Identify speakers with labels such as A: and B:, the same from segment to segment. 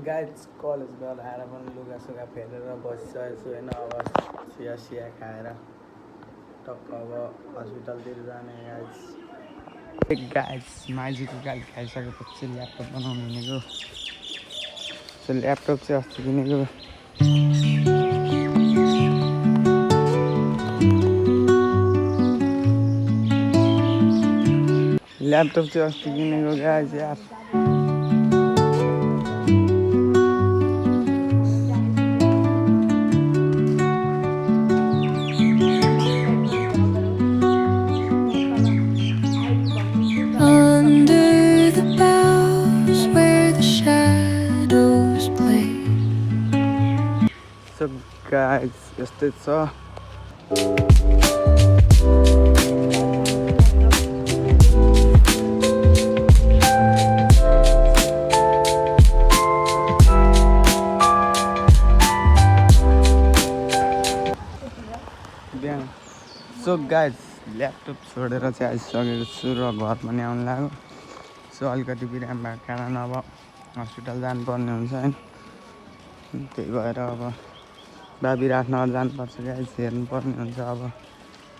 A: Guys कलेजबाट आएर पनि लुगासुगा फेरेर बसिसकेको छु होइन। अब चिया खाएर टक्क अब हस्पिटलतिर जाने गाइज। माइजीको गाली खाइसकेपछि ल्यापटप बनाउनु हिँडेको। ल्यापटप चाहिँ अस्ति किनेको। गाइज यार। So guys, यस्तै छ। सो गाइज ल्यापटप छोडेर चाहिँ आइसकेको छु र घर पनि आउनु लाग्यो। सो अलिकति बिराम भएको कारण अब हस्पिटल जानुपर्ने हुन्छ होइन। त्यही भएर अब बाबी राख्न जानुपर्छ गाइज, हेर्नुपर्ने हुन्छ। अब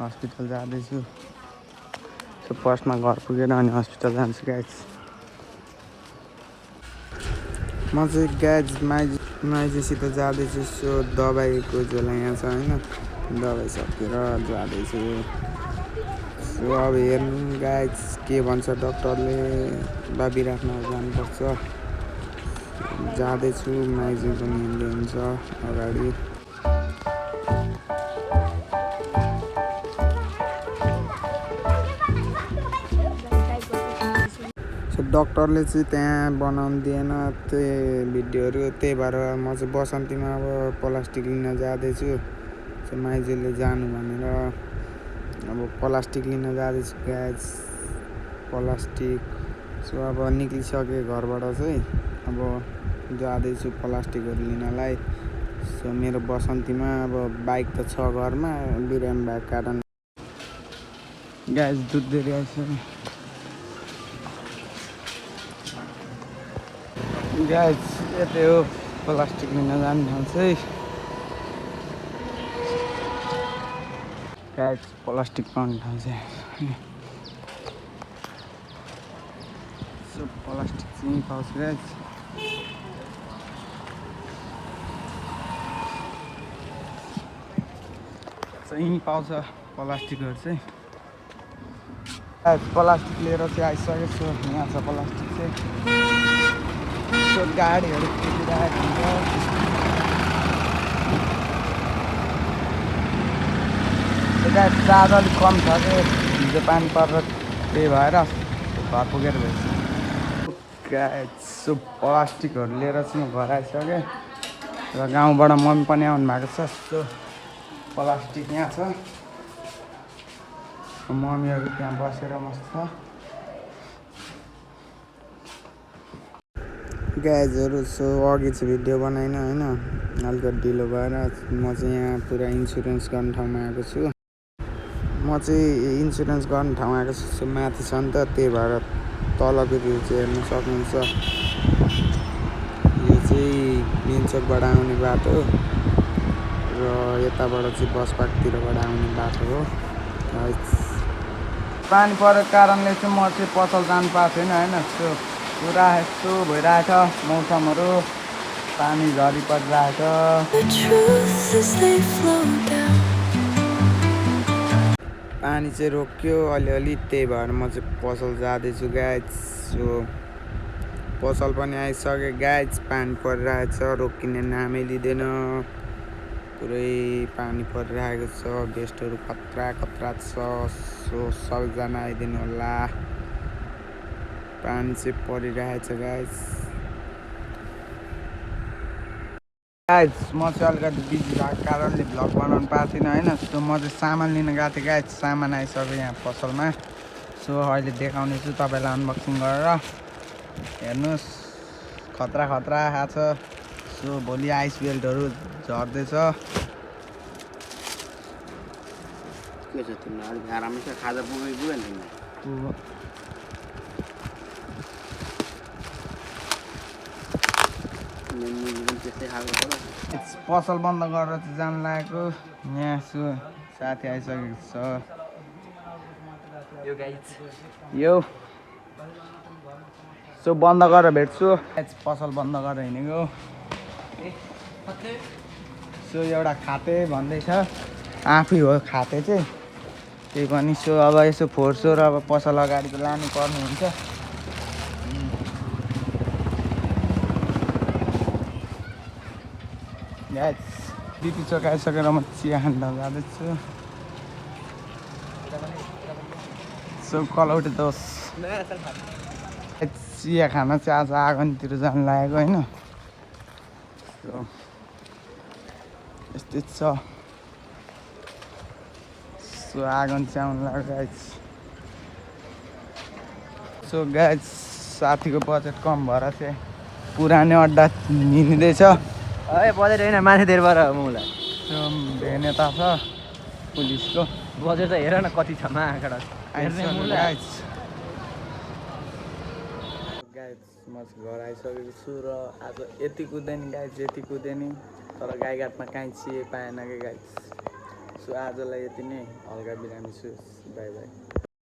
A: हस्पिटल जाँदैछु। सो फर्स्टमा घर पुगेर अनि हस्पिटल जान्छु गाइज। म चाहिँ गाइज माइजीसित जाँदैछु। सो दबाईको झोला यहाँ छ होइन, दबाई सकेर जाँदैछु। सो अब हेर्नु गाइज के भन्छ डक्टरले। बाबी राख्न जानुपर्छ। जाँदैछु, माइजी पनि हिँड्दै हुन्छ अगाडि। सो डक्टरले चाहिँ त्यहाँ बनाउनु दिएन त्यो भिडियोहरू, त्यही भएर म चाहिँ बसन्तीमा अब प्लास्टिक लिन जाँदैछु। सो माइजीले जानु भनेर अब प्लास्टिक लिन जाँदैछु गाइज, प्लास्टिक। सो अब निक्लिसकेँ घरबाट चाहिँ अब जाँदैछु प्लास्टिकहरू लिनलाई। सो मेरो बसन्तीमा अब बाइक त छ घरमा, बिरामी भएको कारण गाइज दुध दिएर आइसक्यो गाइज। यतै हो प्लास्टिक लिन जाने ठाउँ चाहिँ गाइज। प्लास्टिक पाउने ठाउँ चाहिँ सो प्लास्टिक चाहिँ पाउँछ गाइज। यहीँ पाउँछ प्लास्टिकहरू चाहिँ। प्लास्टिक लिएर चाहिँ आइसकेको छु। यहाँ छ प्लास्टिक चाहिँ। सो गाडीहरू कुदिरहेको हुन्छ। चार्ज अलिक कम छ कि हिजो पानी परेर, त्यही भएर घर पुगेर भेट्छु गाइज। सो प्लास्टिकहरू लिएर चाहिँ म घर आइसकेँ र गाउँबाट मम्मी पनि आउनु भएको छ। सो प्लास्टिक यहाँ छ, मम्मीहरू त्यहाँ बसेर मस्त गाइजहरू। सो अघि चाहिँ भिडियो बनाइनँ होइन, अलिकति ढिलो भएर। म चाहिँ यहाँ पुरा इन्सुरेन्स गर्ने ठाउँमा आएको छु। म चाहिँ इन्सुरेन्स गर्ने ठाउँ आएको छु। सो माथि छ नि त, त्यही भएर तलको भ्यू चाहिँ हेर्नु सक्नुहुन्छ। यो चाहिँ मेन चोकबाट आउने बाटो र यताबाट चाहिँ बस पार्कतिरबाट आउने बाटो हो। पानी परेको कारणले चाहिँ म चाहिँ पसल जानु पाएको छैन होइन। सो पुरा यस्तो भइरहेछ मौसमहरू, पानी झरी परिरहेछ। पानी चाहिँ रोक्यो अलिअलि, त्यही भएर म चाहिँ पसल जाँदैछु गाइज। सो पसल पनि आइसक्यो गाइज। पानी परिरहेछ, रोकिने नामै लिँदैन। पुरै पानी परिरहेको छ, गेस्टहरू खतरा छ। सो सबैजना आइदिनु होला। पानी चाहिँ परिरहेछ गाइज। म चाहिँ अलिकति बिजी भएको कारणले भ्लग बनाउनु पाएको थिइनँ होइन। सो म चाहिँ सामान लिन गएको थिएँ गाइज। सामान आइसक्यो यहाँ पसलमा। सो अहिले देखाउनेछु तपाईँलाई अनबक्सिङ गरेर। हेर्नुहोस् खतरा आएको छ। सो भोलि आइस बेल्टहरू झर्दैछ।
B: के छ तिमीलाई अलिक आरामै छ? खाजा पुग्यो नि तिमीलाई? मुभी पनि त्यस्तै खालको हो
A: पसल बन्द गरेर चाहिँ जानु लागेको यहाँ छु साथी आइसकेको छ यो सो बन्द गरेर भेट्छु पसल बन्द गरेर हिँडेको सो एउटा खाते भन्दैछ आफै हो खाते चाहिँ त्यही पनि सो अब यसो फोहोरसोर अब पसल अगाडि त लानु पर्ने हुन्छ दिदी चोकाइसकेर म चिया खान जाँदैछु सो कलौटे दोष चिया खान चाहिँ आज आँगनतिर जानु लागेको होइन यस्तै छ सो आँगन चाहिँ आउनु लाग्यो गाइज सो गाइज साथीको बजेट कम भएर चाहिँ पुरानो अड्डा हिँड्दैछ
C: बजेट होइन माथि देरबाट मलाई
A: त्यो भेनेता छ पुलिसको
C: बजेट त हेर न कति छ आँकडा
A: गाइज म घर आइसकेको छु र आज यति कुदेँ नि गाइज यति कुदेँ नि तर गाईघाटमा काहीँ चिए पाएन कि गाइज सो आजलाई यति नै हल्का बिरामी छु बाई बाई